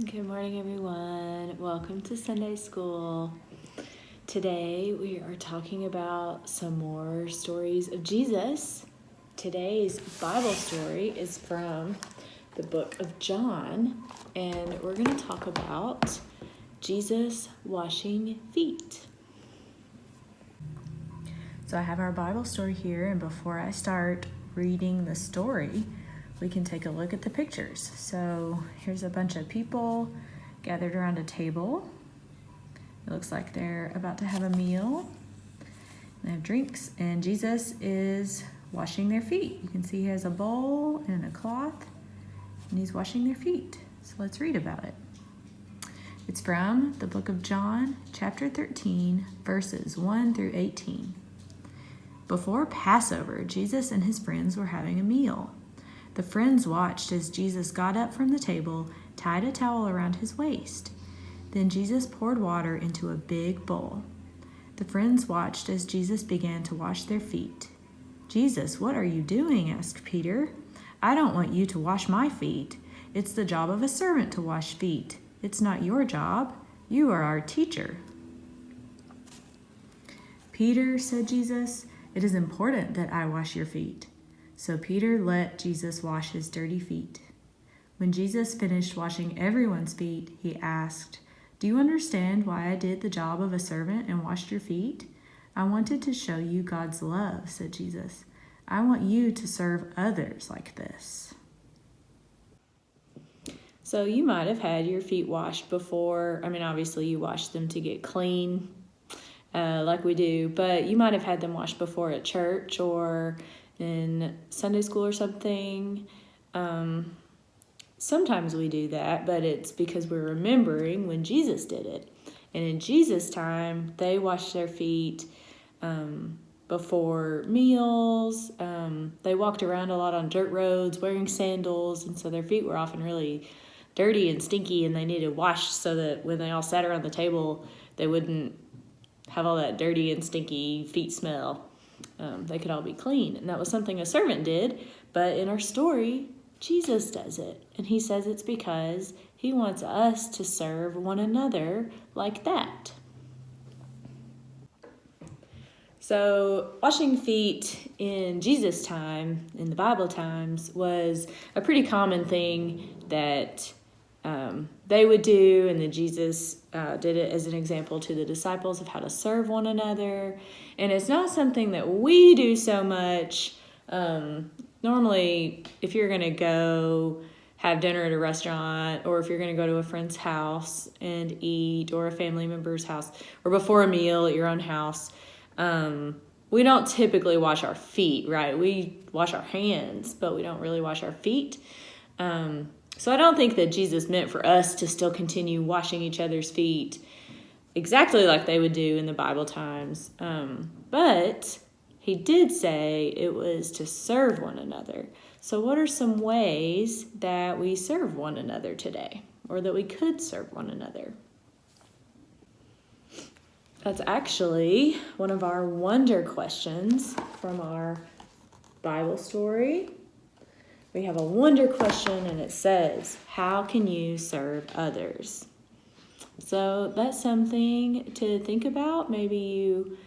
Good morning, everyone. Welcome to Sunday School. Today we are talking about some more stories of Jesus. Today's Bible story is from the book of John, and we're going to talk about Jesus washing feet. So I have our Bible story here, and before I start reading the story, we can take a look at the pictures. So here's a bunch of people gathered around a table. It looks like they're about to have a meal. They have drinks, and Jesus is washing their feet. You can see he has a bowl and a cloth, and he's washing their feet. So let's read about it. It's from the book of John, chapter 13, verses 1 through 18. Before Passover, Jesus and his friends were having a meal. The friends watched as Jesus got up from the table, tied a towel around his waist. Then Jesus poured water into a big bowl. The friends watched as Jesus began to wash their feet. "Jesus, what are you doing?" asked Peter. "I don't want you to wash my feet. It's the job of a servant to wash feet. It's not your job. You are our teacher." "Peter," said Jesus, "it is important that I wash your feet." So Peter let Jesus wash his dirty feet. When Jesus finished washing everyone's feet, he asked, "Do you understand why I did the job of a servant and washed your feet? I wanted to show you God's love," said Jesus. "I want you to serve others like this." So you might have had your feet washed before. Obviously you wash them to get clean, like we do, but you might have had them washed before at church or in Sunday school or something. Sometimes we do that, but it's because we're remembering when Jesus did it. And in Jesus' time, they washed their feet before meals. They walked around a lot on dirt roads wearing sandals, and so their feet were often really dirty and stinky, and they needed washed so that when they all sat around the table, they wouldn't have all that dirty and stinky feet smell. They could all be clean. And that was something a servant did. But in our story, Jesus does it. And he says it's because he wants us to serve one another like that. So washing feet in Jesus' time, in the Bible times, was a pretty common thing that they would do, and then Jesus did it as an example to the disciples of how to serve one another. And it's not something that we do so much. Normally, if you're going to go have dinner at a restaurant, or if you're going to go to a friend's house and eat, or a family member's house, or before a meal at your own house, we don't typically wash our feet, right? We wash our hands, but we don't really wash our feet. So I don't think that Jesus meant for us to still continue washing each other's feet exactly like they would do in the Bible times. But he did say it was to serve one another. So what are some ways that we serve one another today, or that we could serve one another? That's actually one of our wonder questions from our Bible story. We have a wonder question, and it says, "How can you serve others?" So that's something to think about. Maybe you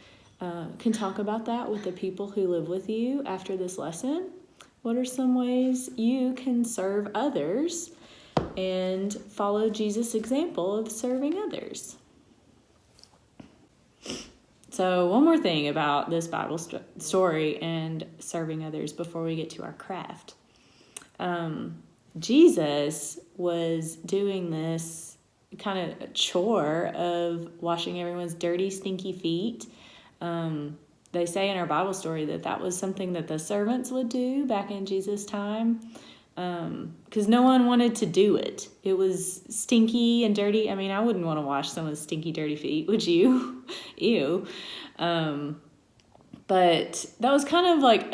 can talk about that with the people who live with you after this lesson. What are some ways you can serve others and follow Jesus' example of serving others? So one more thing about this Bible story and serving others before we get to our craft. Jesus was doing this kind of chore of washing everyone's dirty, stinky feet. They say in our Bible story that was something that the servants would do back in Jesus' time, because no one wanted to do it. It was stinky and dirty. I wouldn't want to wash someone's stinky, dirty feet, would you? Ew. But that was kind of like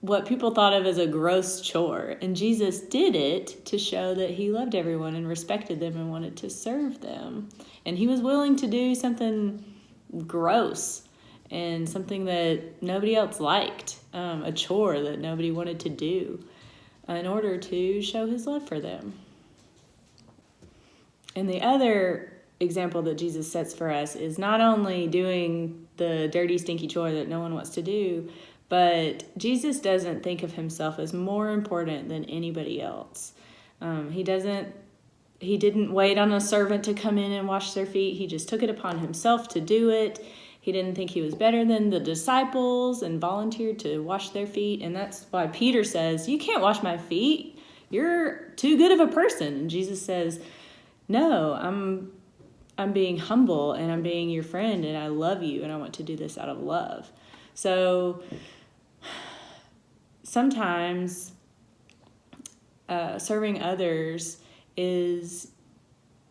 what people thought of as a gross chore. And Jesus did it to show that he loved everyone and respected them and wanted to serve them. And he was willing to do something gross and something that nobody else liked, a chore that nobody wanted to do, in order to show his love for them. And the other example that Jesus sets for us is not only doing the dirty, stinky chore that no one wants to do, but Jesus doesn't think of himself as more important than anybody else. He didn't wait on a servant to come in and wash their feet. He just took it upon himself to do it. He didn't think he was better than the disciples and volunteered to wash their feet. And that's why Peter says, "You can't wash my feet. You're too good of a person." And Jesus says, "No, I'm being humble and I'm being your friend and I love you and I want to do this out of love." So sometimes serving others is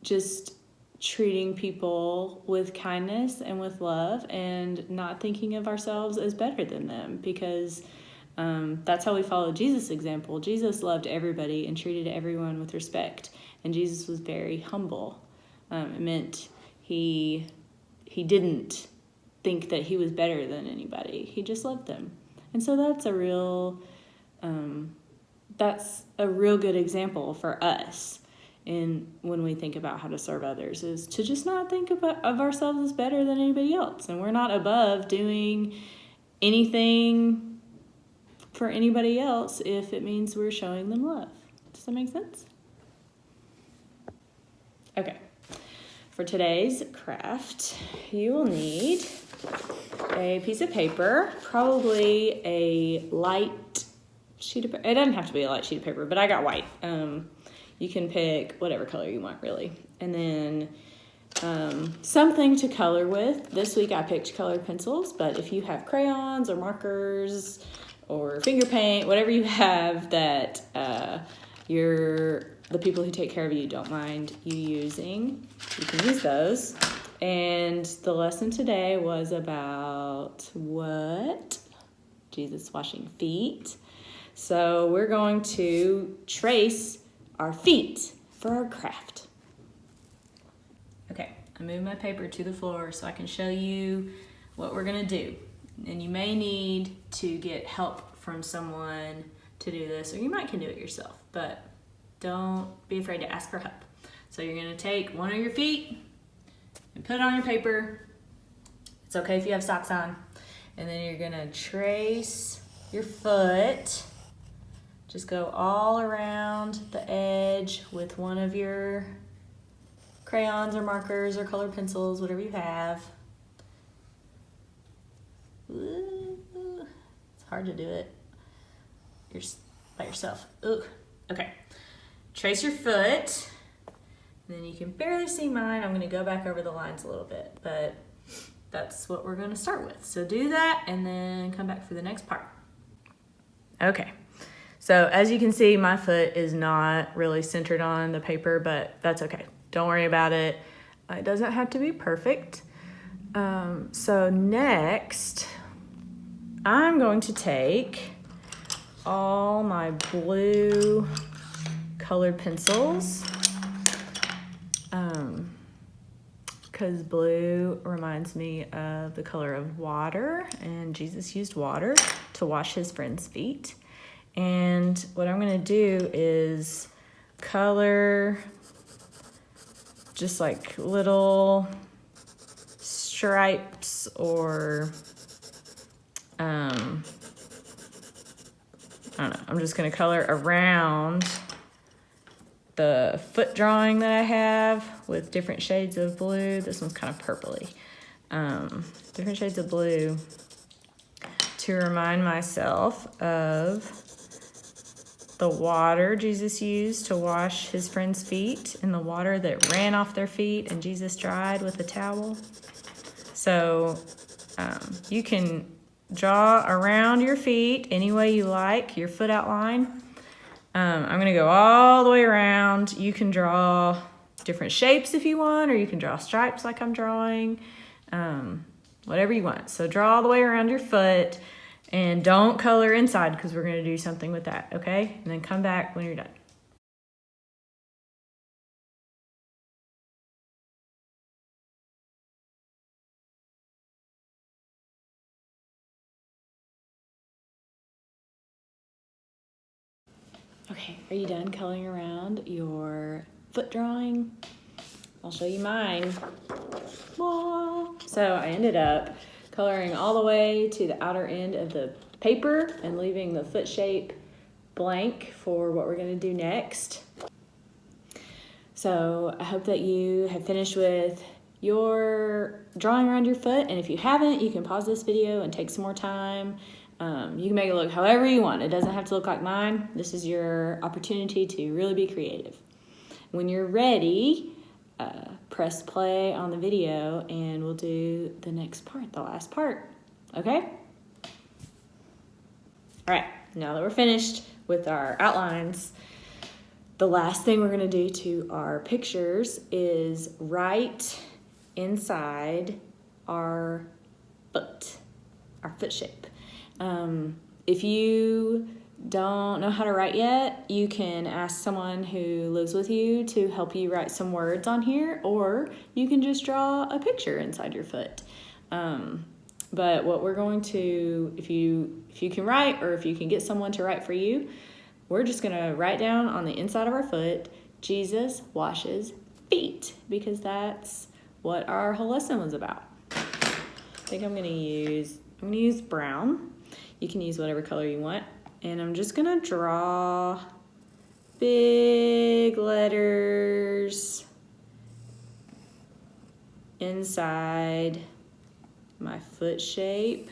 just treating people with kindness and with love and not thinking of ourselves as better than them, because that's how we follow Jesus' example. Jesus loved everybody and treated everyone with respect, and Jesus was very humble. It meant he didn't think that he was better than anybody. He just loved them. And so that's a real good example for us when we think about how to serve others, is to just not think of ourselves as better than anybody else. And we're not above doing anything for anybody else if it means we're showing them love. Does that make sense? Okay. For today's craft, you will need a piece of paper, probably a light sheet of paper. It doesn't have to be a light sheet of paper, but I got white. You can pick whatever color you want, really. And then something to color with. This week I picked colored pencils, but if you have crayons or markers or finger paint, whatever you have that the people who take care of you don't mind you using, you can use those. And the lesson today was about what? Jesus washing feet. So we're going to trace our feet for our craft. Okay, I moved my paper to the floor so I can show you what we're gonna do. And you may need to get help from someone to do this, or you might can do it yourself, but don't be afraid to ask for help. So you're gonna take one of your feet and put it on your paper. It's okay if you have socks on. And then you're gonna trace your foot. Just go all around the edge with one of your crayons or markers or colored pencils, whatever you have. Ooh, it's hard to do it by yourself. Ooh, okay. Trace your foot. And then you can barely see mine. I'm gonna go back over the lines a little bit, but that's what we're gonna start with. So do that and then come back for the next part. Okay. So as you can see, my foot is not really centered on the paper, but that's okay. Don't worry about it. It doesn't have to be perfect. So next, I'm going to take all my blue colored pencils, because blue reminds me of the color of water, and Jesus used water to wash his friends' feet. And what I'm gonna do is color just like little stripes or I don't know, I'm just gonna color around the foot drawing that I have with different shades of blue. This one's kind of purpley. Different shades of blue to remind myself of the water Jesus used to wash his friends' feet and the water that ran off their feet and Jesus dried with a towel. So you can draw around your feet any way you like, your foot outline. I'm gonna go all the way around. You can draw different shapes if you want, or you can draw stripes like I'm drawing, whatever you want. So draw all the way around your foot. And don't color inside because we're going to do something with that, okay? And then come back when you're done. Okay, are you done coloring around your foot drawing? I'll show you mine. So I ended up coloring all the way to the outer end of the paper and leaving the foot shape blank for what we're going to do next. So I hope that you have finished with your drawing around your foot, and if you haven't, you can pause this video and take some more time. You can make it look however you want. It doesn't have to look like mine. This is your opportunity to really be creative. When you're ready, press play on the video and we'll do the next part, the last part. Okay? All right, now that we're finished with our outlines, the last thing we're going to do to our pictures is write inside our foot shape. If you don't know how to write yet, you can ask someone who lives with you to help you write some words on here, or you can just draw a picture inside your foot. But what we're going to, if you can write, or if you can get someone to write for you, we're just going to write down on the inside of our foot, Jesus washes feet, because that's what our whole lesson was about. I think I'm going to use brown. You can use whatever color you want. And I'm just going to draw big letters inside my foot shape.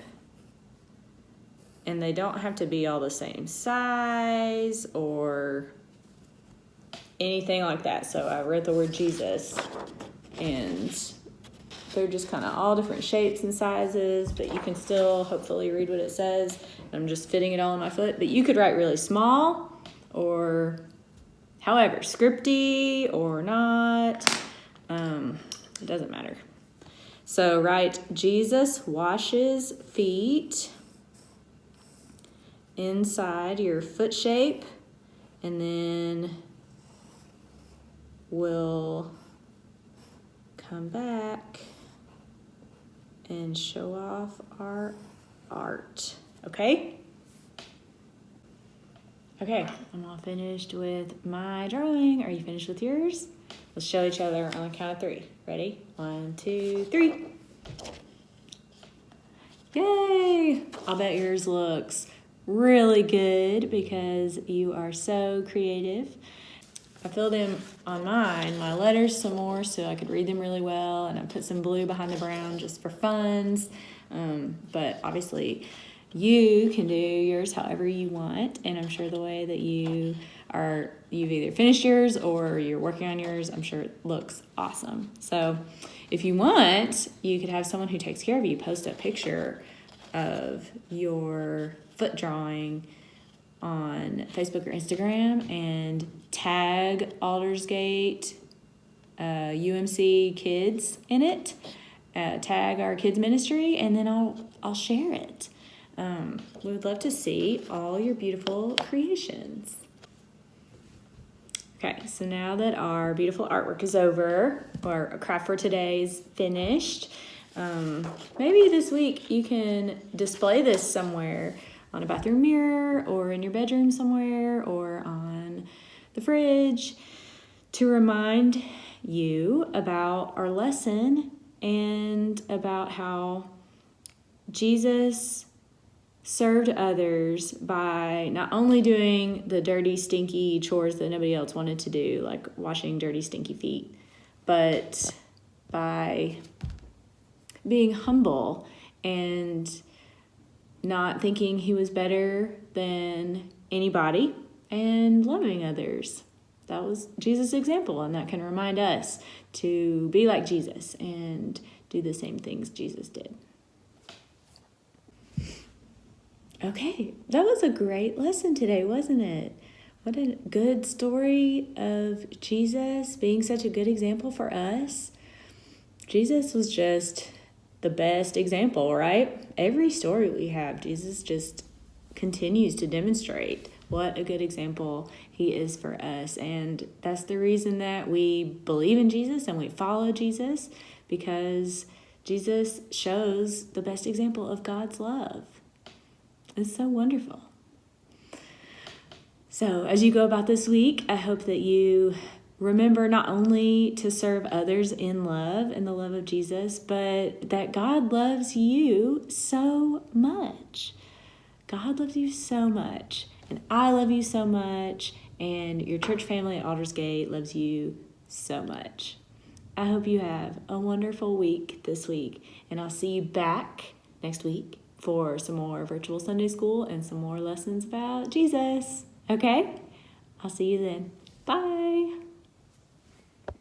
And they don't have to be all the same size or anything like that. So I wrote the word Jesus, and they're just kind of all different shapes and sizes, but you can still hopefully read what it says. I'm just fitting it all on my foot, but you could write really small or however, scripty or not. It doesn't matter. So write Jesus washes feet inside your foot shape, and then we'll come back and show off our art. Okay? Okay, I'm all finished with my drawing. Are you finished with yours? Let's show each other on the count of 3. Ready? 1, 2, 3. Yay! I'll bet yours looks really good because you are so creative. I filled in on my letters some more so I could read them really well, and I put some blue behind the brown just for funs. But obviously you can do yours however you want, and I'm sure the way that you've either finished yours or you're working on yours, I'm sure it looks awesome. So if you want, you could have someone who takes care of you post a picture of your foot drawing on Facebook or Instagram and tag Aldersgate UMC kids in it. Tag our kids ministry, and then I'll share it. We would love to see all your beautiful creations. Okay, so now that our beautiful artwork is over, or craft for today is finished, maybe this week you can display this somewhere on a bathroom mirror or in your bedroom somewhere or on the fridge to remind you about our lesson and about how Jesus served others by not only doing the dirty, stinky chores that nobody else wanted to do, like washing dirty, stinky feet, but by being humble and not thinking he was better than anybody and loving others. That was Jesus' example, and that can remind us to be like Jesus and do the same things Jesus did. Okay, that was a great lesson today, wasn't it? What a good story of Jesus being such a good example for us. Jesus was just the best example, right? Every story we have, Jesus just continues to demonstrate what a good example he is for us. And that's the reason that we believe in Jesus and we follow Jesus, because Jesus shows the best example of God's love. It's so wonderful. So as you go about this week, I hope that you remember not only to serve others in love and the love of Jesus, but that God loves you so much. God loves you so much, and I love you so much, and your church family at Aldersgate loves you so much. I hope you have a wonderful week this week, and I'll see you back next week for some more virtual Sunday school and some more lessons about Jesus. Okay? I'll see you then. Bye.